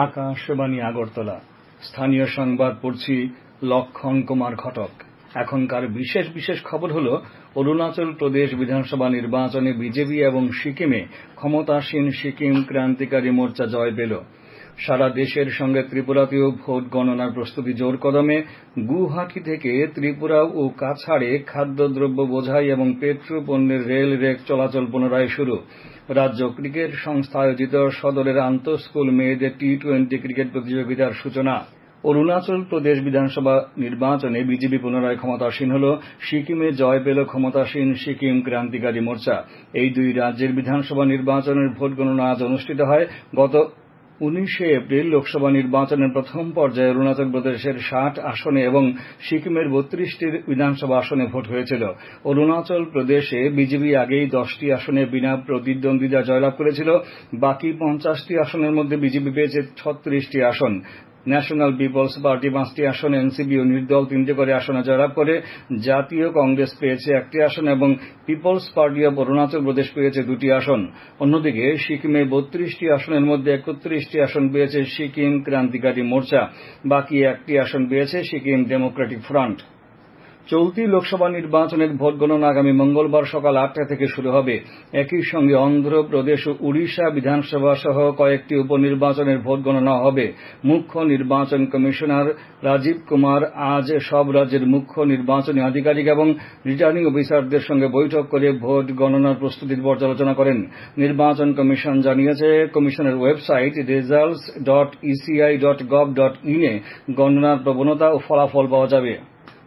আকাশবাণী আগরতলা। স্থানীয় সংবাদ পড়ছি লক্ষণ কুমার ঘটক। এখনকার বিশেষ বিশেষ খবর হল, অরুণাচল প্রদেশ বিধানসভা নির্বাচনে বিজেপি এবং সিকিমে ক্ষমতাসীন সিকিম ক্রান্তিকারী মোর্চা জয় পেল। সারা দেশের সঙ্গে ত্রিপুরাতেও ভোট গণনার প্রস্তুতি জোর কদমে। গুয়াহাটি থেকে ত্রিপুরা ও কাছাড়ে খাদ্যদ্রব্য বোঝাই এবং পেট্রো পণ্যের রেল রেক চলাচল পুনরায় শুরু। রাজ্য ক্রিকেট সংস্থা আয়োজিত সদরের আন্তঃস্কুল মেয়েদের টি-20 ক্রিকেট প্রতিযোগিতার সূচনা। অরুণাচল প্রদেশ বিধানসভা নির্বাচনে বিজেপি পুনরায় ক্ষমতাসীন হল। সিকিমে জয় পেল ক্ষমতাসীন সিকিম ক্রান্তিকারী মোর্চা। এই দুই রাজ্যের বিধানসভা নির্বাচনের ভোট গণনা আজ অনুষ্ঠিত হয়। গত 19 এপ্রিল লোকসভা নির্বাচনের প্রথম পর্যায়ে অরুণাচল প্রদেশের 60 আসনে এবং সিকিমের 32টি বিধানসভা আসনে ভোট হয়েছিল। অরুণাচল প্রদেশে বিজেপি আগেই 10টি আসনে বিনা প্রতিদ্বন্দ্বিতা জয়লাভ করেছিল। বাকি 50টি আসনের মধ্যে বিজেপি পেয়েছে 36টি আসন। ন্যাশনাল পিপলস পার্টি 5টি আসন, এনসিপি ও নির্দল 3টি করে আসনে জয়লাভ করে। জাতীয় কংগ্রেস পেয়েছে 1টি আসন এবং people's party of Arunachal Pradesh পেয়েছে 2টি আসন। অন্যদিকে সিকিমে 32টি আসনের মধ্যে 31টি আসন পেয়েছে সিকিম ক্রান্তিকারী মোর্চা। বাকি 1টি আসন পেয়েছে সিকিম ডেমোক্রেটিক ফ্রন্ট। চলতি লোকসভা নির্বাচনের ভোট গণনা আগামী মঙ্গলবার সকাল 8টা থেকে শুরু হবে। একই সঙ্গে অন্ধ্রপ্রদেশ ও উড়িষ্যা বিধানসভা সহ কয়েকটি উপনির্বাচনের ভোট গণনা হবে। মুখ্য নির্বাচন কমিশনার রাজীব কুমার আজ সব রাজ্যের মুখ্য নির্বাচনী আধিকারিক এবং রিটার্নিং অফিসারদের সঙ্গে বৈঠক করে ভোট গণনার প্রস্তুতির পর্যালোচনা করেন। নির্বাচন কমিশন জানিয়েছে, কমিশনের ওয়েবসাইট results.eci.gov.in এ গণনার প্রবণতা ও ফলাফল পাওয়া যাবে।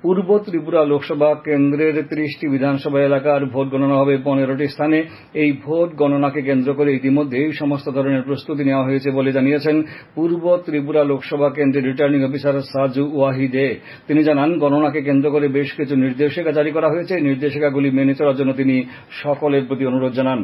পূর্ব ত্রিপুরা লোকসভা কেন্দ্রের 30টি বিধানসভা এলাকার ভোট গণনা হবে 15টি স্থানে। এই ভোট গণনাকে কেন্দ্র করে ইতিমধ্যেই সমস্ত ধরনের প্রস্তুতি নেওয়া হয়েছে বলে জানিয়েছেন পূর্ব ত্রিপুরা লোকসভা কেন্দ্রের রিটার্নিং অফিসার সাজু ওয়াহিদে। তিনি জানান, গণনাকে কেন্দ্র করে বেশ কিছু নির্দেশিকা জারি করা হয়েছে। নির্দেশিকাগুলি মেনে চলার জন্য তিনি সকলের প্রতি অনুরোধ জানান।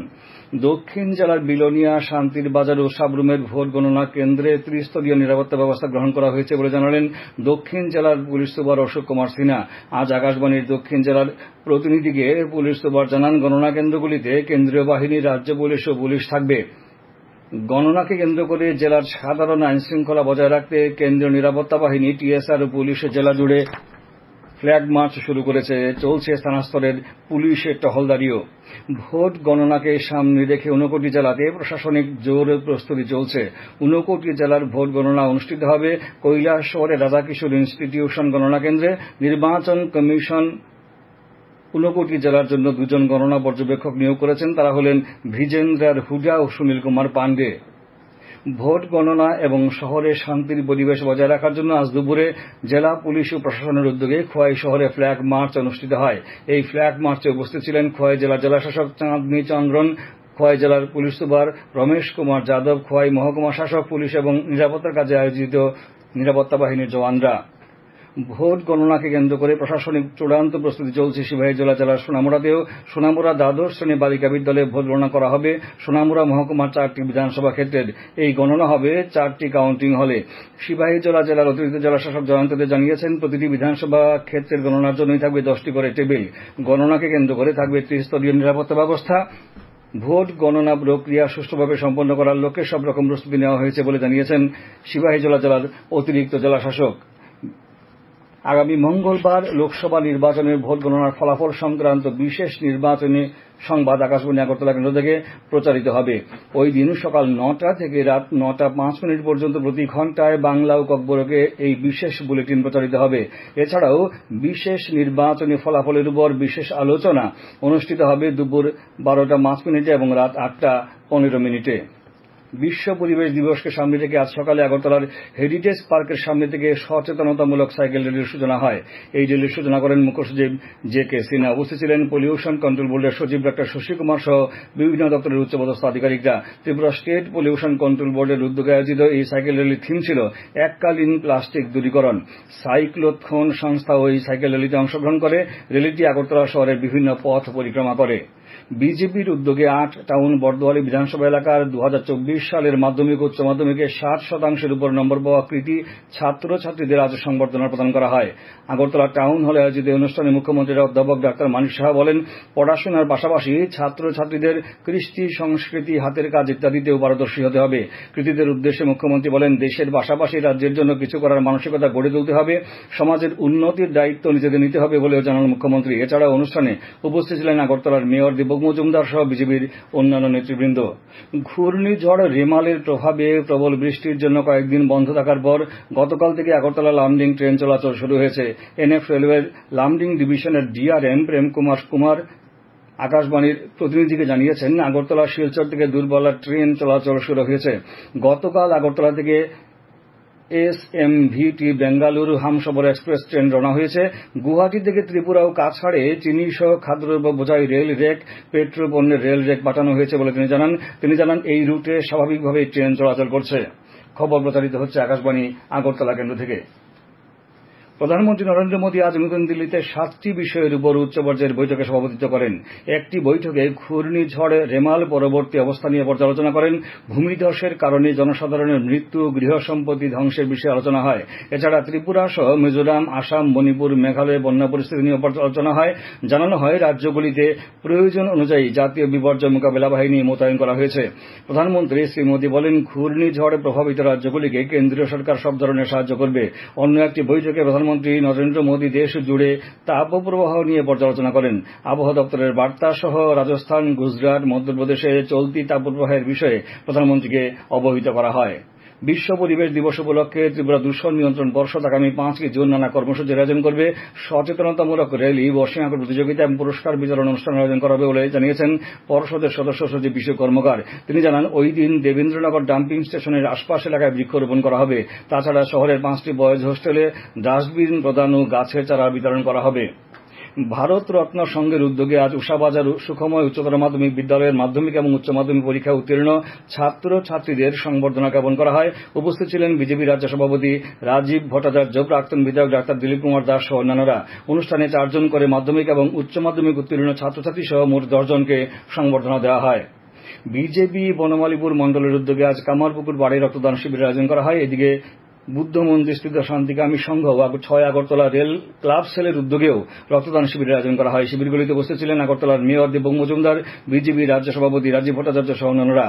দক্ষিণ জেলার বিলোনিয়া, শান্তির বাজার ও সাবরুমের ভোট গণনা কেন্দ্রে ত্রিস্তরীয় নিরাপত্তা ব্যবস্থা গ্রহণ করা হয়েছে বলে জানালেন দক্ষিণ জেলার পুলিশ সুপার অশোক কুমার সিনহা। আজ আকাশবাণীর দক্ষিণ জেলার প্রতিনিধিকে পুলিশ সুপার জানান, গণনা কেন্দ্রগুলিতে কেন্দ্রীয় বাহিনী, রাজ্য পুলিশ ও পুলিশ থাকবে। গণনাকে কেন্দ্র করে জেলার সাধারণ আইন শৃঙ্খলা বজায় রাখতে কেন্দ্রীয় নিরাপত্তা বাহিনী, টিএসআর ও পুলিশ জেলা জুড়ে ফ্ল্যাগ মার্চ শুরু করেছে। চলছে স্থানাস্তরের পুলিশের টহলদারিও। ভোট গণনাকে সামনে রেখে 59 জেলাতে প্রশাসনিক জোর প্রস্তুতি চলছে। 59 জেলার ভোট গণনা অনুষ্ঠিত হবে। কৈলাসহরের রাধাকিশোর ইনস্টিটিউশন গণনা কেন্দ্রে। নির্বাচন কমিশন 59 জেলার জন্য 2 জন গণনা পর্যবেক্ষক নিয়োগ করেছেন। তারা হলেন ভিজেন্দ্রার হুডা ও সুনীল কুমার পান্ডে। ভোট গণনা এবং শহরে শান্তির পরিবেশ বজায় রাখার জন্য আজ দুপুরে জেলা পুলিশ ও প্রশাসনের উদ্যোগে খোয়াই শহরে ফ্ল্যাগ মার্চ অনুষ্ঠিত হয়। এই ফ্ল্যাগ মার্চে উপস্থিত ছিলেন খোয়াই জেলার জেলাশাসক চাঁদনী চন্দ্রন, খোয়াই জেলার পুলিশ সুপার রমেশ কুমার যাদব, খোয়াই মহকুমা শাসক, পুলিশ এবং নিরাপত্তার কাজে আয়োজিত নিরাপত্তা বাহিনীর জওয়ানরা। ভোট গণনাকে কেন্দ্র করে প্রশাসনিক চূড়ান্ত প্রস্তুতি চলছে সিপাহীজলা জেলার সোনামুড়াতেও। সোনামুড়া দ্বাদশ শ্রেণী বালিকা বিদ্যালয়ে ভোট গণনা করা হবে। সোনামুড়া মহকুমার 4টি বিধানসভা ক্ষেত্রের এই গণনা হবে 4টি কাউন্টিং হলে। সিপাহীজলা জেলার অতিরিক্ত জেলাশাসক জয়ন্ত দে জানিয়েছেন, প্রতিটি বিধানসভা ক্ষেত্রের গণনার জন্যই থাকবে 10টি করে টেবিল। গণনাকে কেন্দ্র করে থাকবে ত্রিস্তরীয় নিরাপত্তা ব্যবস্থা। ভোট গণনা প্রক্রিয়া সুষ্ঠুভাবে সম্পন্ন করার লক্ষ্যে সব রকম প্রস্তুতি নেওয়া হয়েছে বলে জানিয়েছেন সিপাহীজলা জেলার অতিরিক্ত জেলাশাসক। আগামী মঙ্গলবার লোকসভা নির্বাচনের ভোট গণনার ফলাফল সংক্রান্ত বিশেষ নির্বাচনী সংবাদ আকাশবাণী আগরতলা কেন্দ্র থেকে প্রচারিত হবে। ওই দিন সকাল 9টা থেকে রাত 9টা 5 মিনিট পর্যন্ত প্রতি ঘণ্টায় বাংলা ও ককবরকে এই বিশেষ বুলেটিন প্রচারিত হবে। এছাড়াও বিশেষ নির্বাচনী ফলাফলের উপর বিশেষ আলোচনা অনুষ্ঠিত হবে দুপুর 12টা 5 মিনিটে এবং রাত 8টা 15 মিনিটে। বিশ্ব পরিবেশ দিবসকে সামনে রেখে আজ সকালে আগরতলার হেরিটেজ পার্কের সামনে থেকে সচেতনতামূলক সাইকেল র্যালির সূচনা হয়। এই র্যালির সূচনা করেন মুখ্য সচিব জে.কে. সিনহা। উপস্থিত ছিলেন পলিউশন কন্ট্রোল বোর্ডের সচিব ডক্টর শশী কুমার সহ বিভিন্ন দপ্তরের উচ্চপদস্থ আধিকারিকরা। ত্রিপুরা স্টেট পলিউশন কন্ট্রোল বোর্ডের উদ্যোগে আয়োজিত এই সাইকেল র্যালির থিম ছিল এককালীন প্লাস্টিক দূরীকরণ। সাইক্লোথন সংস্থা ওই সাইকেল র্যালিতে অংশগ্রহণ করে। র্যালিটি আগরতলা শহরের বিভিন্ন পথ পরিক্রমা করে। বিজেপির উদ্যোগে 8 টাউন বর্দোয়ালি বিধানসভা এলাকার 2024 সালের মাধ্যমিক উচ্চ মাধ্যমিকে 60% উপর নম্বর পাওয়া কৃতী ছাত্রছাত্রীদের আজ সংবর্ধনা প্রদান করা হয়। আগরতলা টাউন হলে আয়োজিত অনুষ্ঠানে মুখ্যমন্ত্রীর অধ্যাপক ডাক্তার মানিক সাহা বলেন, পড়াশোনার পাশাপাশি ছাত্রছাত্রীদের কৃষ্টি, সংস্কৃতি, হাতের কাজ ইত্যাদিতেও পারদর্শী হতে হবে। কৃতীদের উদ্দেশ্যে মুখ্যমন্ত্রী বলেন, দেশের পাশাপাশি রাজ্যের জন্য কিছু করার মানসিকতা গড়ে তুলতে হবে, সমাজের উন্নতির দায়িত্ব নিজেদের নিতে হবে বলেও জানান মুখ্যমন্ত্রী। এছাড়াও অনুষ্ঠানে উপস্থিত ছিলেন আগরতলার মেয়র দীপক মজুমদার সহ বিজেপির অন্যান্য নেতৃবৃন্দ। ঘূর্ণিঝড় রেমালের প্রভাবে প্রবল বৃষ্টির জন্য কয়েকদিন বন্ধ থাকার পর গতকাল থেকে আগরতলা লামডিং ট্রেন চলাচল শুরু হয়েছে। এনএফ রেলওয়ের লামডিং ডিভিশনের ডিআরএম প্রেম কুমার আকাশবাণীর প্রতিনিধিকে জানিয়েছেন, আগরতলা শিলচর থেকে দূরপাল্লার ট্রেন চলাচল শুরু হয়েছে। গতকাল আগরতলা থেকে SMVT Bengaluru Humsafar express train রওনা হয়েছে। গুয়াহাটি থেকে ত্রিপুরা ও কাছাড়ে চিনি সহ খাদ্যদ্রব্য বোঝাই রেল রেক, পেট্রোল পণ্যের রেল রেক পাঠানো হয়েছে বলে তিনি জানান এই রুটে স্বাভাবিকভাবেই ট্রেন চলাচল করছে। খবর প্রচারিত হচ্ছে আকাশবাণী আগরতলা কেন্দ্র থেকে। প্রধানমন্ত্রী নরেন্দ্র মোদী আজ নতুন দিল্লিতে 7টি বিষয়ের উপর উচ্চ পর্যায়ের বৈঠকে সভাপতিত্ব করেন। একটি বৈঠকে ঘূর্ণিঝড় রেমাল পরবর্তী অবস্থা নিয়ে পর্যালোচনা করেন। ভূমিধসের কারণে জনসাধারণের মৃত্যু, গৃহ সম্পত্তি ধ্বংসের বিষয়ে আলোচনা হয়। এছাড়া ত্রিপুরা সহ মিজোরাম, আসাম, মণিপুর, মেঘালয়ে বন্যা পরিস্থিতি নিয়ে আলোচনা হয়। জানানো হয়, রাজ্যগুলিতে প্রয়োজন অনুযায়ী জাতীয় বিপর্যয় মোকাবিলা বাহিনী মোতায়েন করা হয়েছে। প্রধানমন্ত্রী শ্রী মোদী বলেন, ঘূর্ণিঝড়ে প্রভাবিত রাজ্যগুলিকে কেন্দ্রীয় সরকার সব ধরনের সাহায্য করবে। অন্য একটি বৈঠকে প্রধানমন্ত্রী নরেন্দ্র মোদী দেশ জুড়ে তাপপ্রবাহ নিয়ে পর্যালোচনা করেন। আবহাওয়া দপ্তরের বার্তা সহ রাজস্থান, গুজরাট, মধ্যপ্রদেশে চলতি তাপপ্রবাহের বিষয়ে প্রধানমন্ত্রীকে অবহিত করা হয়। বিশ্ব পরিবেশ দিবস উপলক্ষে ত্রিপুরা দূষণ নিয়ন্ত্রণ পর্ষদ আগামী 5 জুন নানা কর্মসূচির আয়োজন করবে। সচেতনতামূলক র্যালি, বর্ষিং আঁকড় প্রতিযোগিতা এবং পুরস্কার বিতরণ অনুষ্ঠানের আয়োজন করা হবে বলে জানিয়েছেন পর্ষদের সদস্য সচিব বিশু কর্মকার। তিনি জানান, ওই দিন দেবেন্দ্রনগর ডাম্পিং স্টেশনের আশপাশ এলাকায় বৃক্ষরোপণ করা হবে। তাছাড়া শহরের 5টি বয়েজ হোস্টেলে ডাস্টবিন প্রদান ও গাছের চারা বিতরণ করা হবে। ভারত রত্ন সংঘের উদ্যোগে আজ উষাবাজার সুখময় উচ্চতর মাধ্যমিক বিদ্যালয়ের মাধ্যমিক এবং উচ্চ মাধ্যমিক পরীক্ষা উত্তীর্ণ ছাত্রছাত্রীদের সংবর্ধনা জ্ঞাপন করা হয়। উপস্থিত ছিলেন বিজেপি রাজ্য সভাপতি রাজীব ভট্টাচার্য, প্রাক্তন বিধায়ক ডাক্তার দিলীপ কুমার দাস সহ অন্যান্যরা। অনুষ্ঠানে 4 জন করে মাধ্যমিক এবং উচ্চ মাধ্যমিক উত্তীর্ণ ছাত্রছাত্রী সহ মোট 10 জনকে সংবর্ধনা দেওয়া হয়। বিজেপি বনমালীপুর মণ্ডলের উদ্যোগে আজ কামারপুকুর বাড়ি রক্তদান শিবিরের আয়োজন করা হয়। এদিকে বুদ্ধ মন্দিরস্থিত শান্তিকামী সংঘ 6 আগরতলা রেল ক্লাব সেলের উদ্যোগেও রক্তদান শিবিরের আয়োজন করা হয়। শিবিরগুলিতে উপস্থিত ছিলেন আগরতলার মেয়র দীপক মজুমদার, বিজেপি রাজ্য সভাপতি রাজীব ভট্টাচার্য সহ অন্যান্যরা।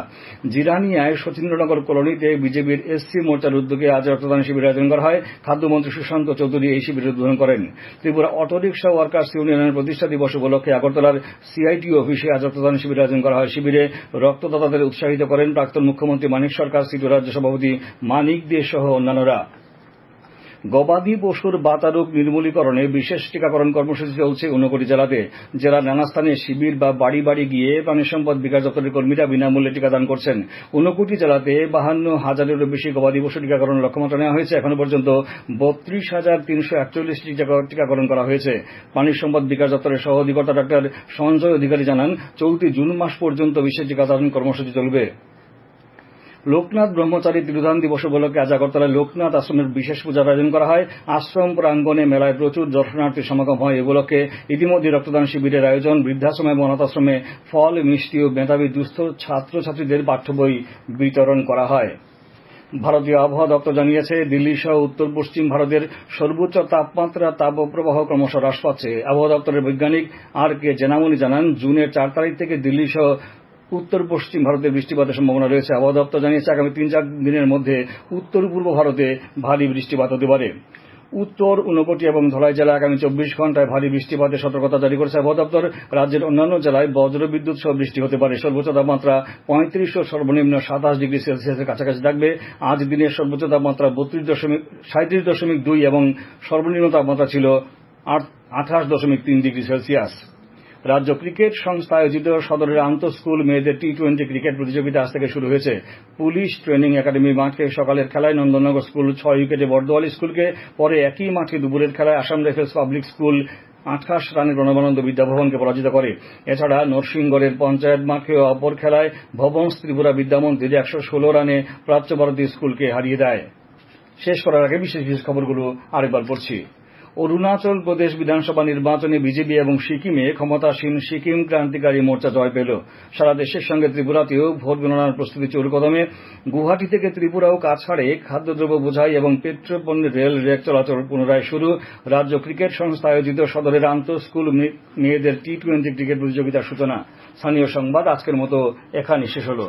জিরানিয়ায় সচিন্দ্রনগর কলোনিতে বিজেপির এসসি মোর্চার উদ্যোগে আজ রক্তদান শিবিরের আয়োজন করা হয়। খাদ্যমন্ত্রী সুশান্ত চৌধুরী এই শিবিরের উদ্বোধন করেন। ত্রিপুরা অটোরিকশা ওয়ার্কার্স ইউনিয়নের প্রতিষ্ঠা দিবস উপলক্ষে আগরতলার সিআইটিও অফিসে আজ রক্তদান শিবিরের আয়োজন করা হয়। শিবিরে রক্তদাতাদের উৎসাহিত করেন প্রাক্তন মুখ্যমন্ত্রী মানিক সরকার, সিটু রাজ্য সভাপতি মানিক দে সহ অন্যান্যরা। গবাদি পশুর বাতারোগ নির্মূলীকরণে বিশেষ টিকাকরণ কর্মসূচি চলছে 59 জেলাতে। জেলার নানা স্থানে শিবির বা বাড়ি বাড়ি গিয়ে প্রাণী সম্পদ বিকাশ দপ্তরের কর্মীরা বিনামূল্যে টিকাদান করছেন। 59 জেলাতে 52,000-এরও বেশি গবাদি পশু টিকাকরণের লক্ষ্যমাত্রা নেওয়া হয়েছে। এখনো পর্যন্ত 32,341টি টিকাকরণ করা হয়েছে। প্রাণী সম্পদ বিকাশ দপ্তরের সহ অধিকর্তা ডাক্তার সঞ্জয় অধিকারী জানান, চলতি জুন মাস পর্যন্ত বিশেষ টিকাদান কর্মসূচি চলবে। লোকনাথ ব্রহ্মচারী তিরোধান দিবস উপলক্ষে আজ আগরতলায় লোকনাথ আশ্রমের বিশেষ পূজার আয়োজন করা হয়। আশ্রম প্রাঙ্গণে মেলায় প্রচুর দর্শনার্থীর সমাগম হয়। এ উপলক্ষে ইতিমধ্যে রক্তদান শিবিরের আয়োজন। বৃদ্ধাশ্রম এবং অনাথ আশ্রমে ফল, মিষ্টি ও মেধাবী দুস্থ ছাত্রছাত্রীদের পাঠ্য বই বিতরণ করা হয়। ভারতীয় আবহাওয়া দপ্তর জানিয়েছে, দিল্লি সহ উত্তর পশ্চিম ভারতের সর্বোচ্চ তাপপ্রবাহ ক্রমশ হ্রাস পাচ্ছে। আবহাওয়া দপ্তরের বৈজ্ঞানিক আর.কে জেনামনি জানান, জুনের 4 তারিখ থেকে দিল্লি সহ উত্তর পশ্চিম ভারতে বৃষ্টিপাতের সম্ভাবনা রয়েছে। আবহাওয়া দপ্তর জানিয়েছে, আগামী 3-4 দিনের মধ্যে উত্তর পূর্ব ভারতে ভারী বৃষ্টিপাত হতে পারে। উত্তর, ঊনকোটি এবং ধলাই জেলায় আগামী 24 ঘণ্টায় ভারী বৃষ্টিপাতের সতর্কতা জারি করেছে আবহাওয়া দপ্তর। রাজ্যের অন্যান্য জেলায় বজ্রবিদ্যুৎ সহ বৃষ্টি হতে পারে। সর্বোচ্চ তাপমাত্রা 35 ও সর্বনিম্ন 27 ডিগ্রি সেলসিয়াসের কাছাকাছি থাকবে। আজ দিনের সর্বোচ্চ তাপমাত্রা 37.2 এবং সর্বনিম্ন তাপমাত্রা ছিল 28.3 ডিগ্রি সেলসিয়াস। রাজ্য ক্রিকেট সংস্থা আয়োজিত সদরের আন্তঃস্কুল মেয়েদের টি20 ক্রিকেট প্রতিযোগিতা আজ থেকে শুরু হয়েছে। পুলিশ ট্রেনিং একাডেমি মাঠে সকালের খেলায় নন্দননগর স্কুল 6 উইকেটে বর্দোয়ালি স্কুলকে, পরে একই মাঠে দুপুরের খেলায় আসাম রাইফেলস পাবলিক স্কুল 28 রানে প্রণবানন্দ বিদ্যাভবনকে পরাজিত করে। এছাড়া নরসিংগড়ের পঞ্চায়েত মাঠে অপর খেলায় ভবনস ত্রিপুরা বিদ্যামন্দির 116 রানে প্রাচ্য ভারতী স্কুলকে হারিয়ে দেয়। শেষ করার আগে বিশেষ খবরগুলো আরেকবার পড়ছি। অরুণাচল প্রদেশ বিধানসভা নির্বাচনে বিজেপি এবং সিকিমে ক্ষমতাসীন সিকিম ক্রান্তিকারী মোর্চা জয় পেল। সারা দেশের সঙ্গে ত্রিপুরাতেও ভোট গণনার প্রস্তুতি চোরকদমে। গুয়াহাটি থেকে ত্রিপুরা ও কাছাড়ে খাদ্যদ্রব্য বোঝাই এবং পেট্রোপণ্যের রেল রেক চলাচল পুনরায় শুরু। রাজ্য ক্রিকেট সংস্থা আয়োজিত সদরের আন্তঃস্কুল মেয়েদের T20 ক্রিকেট প্রতিযোগিতার সূচনা। স্থানীয় সংবাদ আজকের মতো এখানেই শেষ হল।